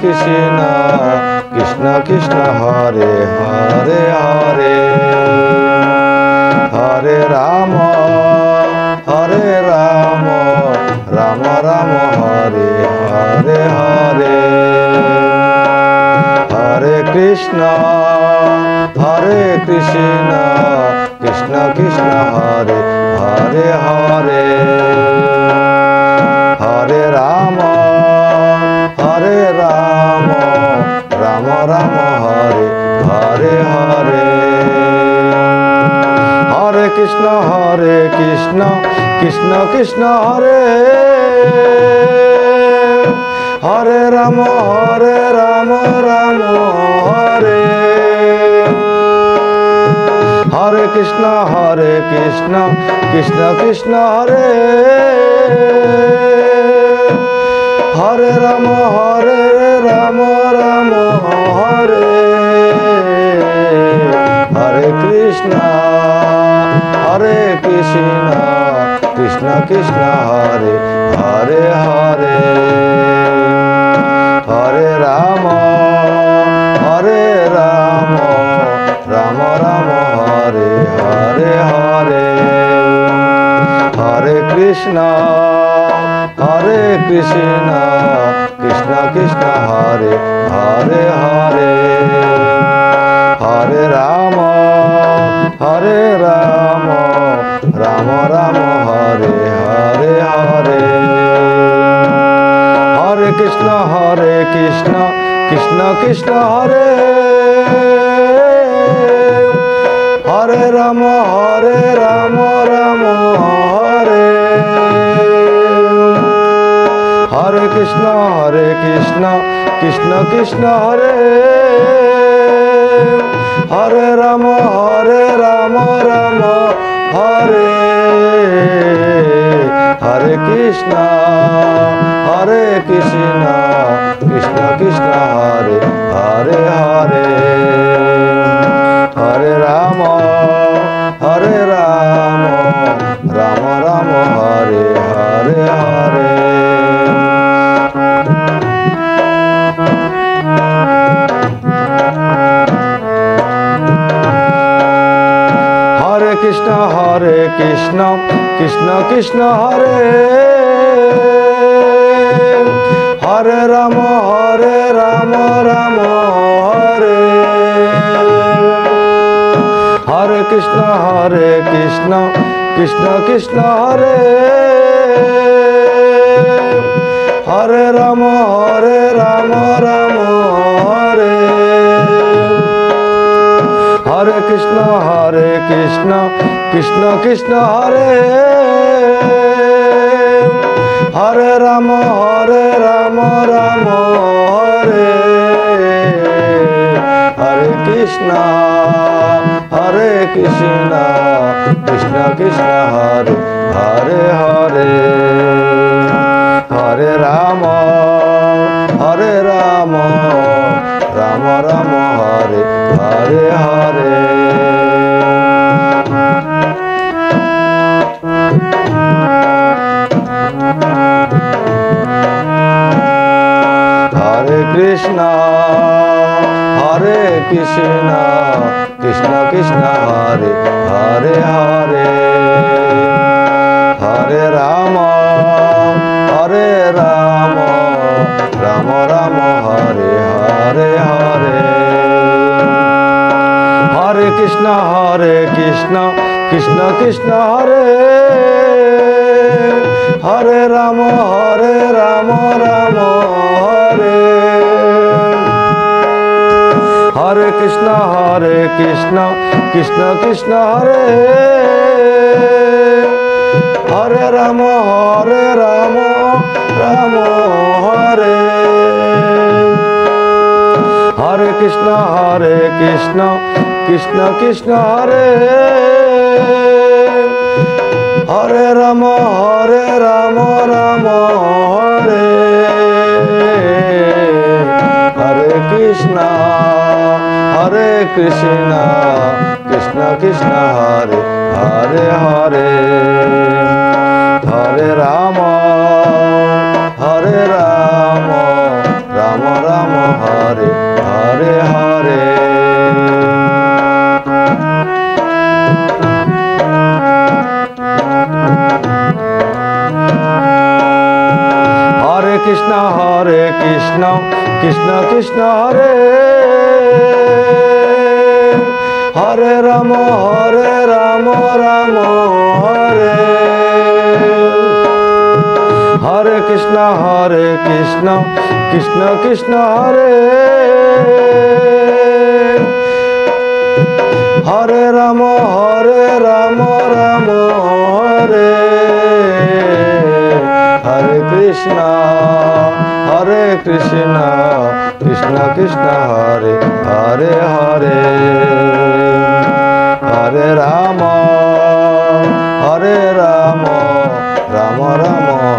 Krishna Krishna Krishna Hare Hare Hare Hare Ram Ram Ram Hare Hare Hare Hare Krishna Krishna Krishna Hare Hare Hare Hare Ram Ram Ram Hare Hare Hare Hare Krishna Krishna Krishna Hare Hare Ram Ram Hare Hare Krishna Krishna Krishna Hare Hare Ram Hare Hare Krishna Krishna Krishna Hare Hare Hare Hare Ram Ram Hare Hare Hare Hare Krishna Krishna Krishna Hare Hare Hare Hare Ram Ram Hare Hare Hare Hare Krishna Krishna Hare Hare Ram Hare Hare Krishna Krishna Hare Hare Ram Hare Hare Krishna Krishna Hare Hare Hare Hare Ram Ram Hare Hare Hare Hare Krishna Krishna Hare Hare Ram Hare Hare Krishna Krishna Hare Hare Ram Hare Hare Krishna Krishna Hare Hare Ram Hare Hare Krishna Krishna Hare Hare Hare Hare Ram Ram Hare Hare Hare Hare Krishna Krishna Hare Hare Hare Hare Ram Ram Hare Hare Hare Hare Krishna Krishna Hare Hare Ram Hare Hare Krishna Krishna Hare Hare Ram Hare Hare Krishna Krishna Hare Hare Ram Hare Hare Krishna Krishna Hare Hare Hare Hare Ram Ram Krishna Krishna Krishna Hare Hare Ram Ram Hare Hare Krishna Krishna Krishna Hare Hare Ram Ram Hare Hare Krishna Krishna Krishna Hare Hare Hare Hare Ram Ram Ram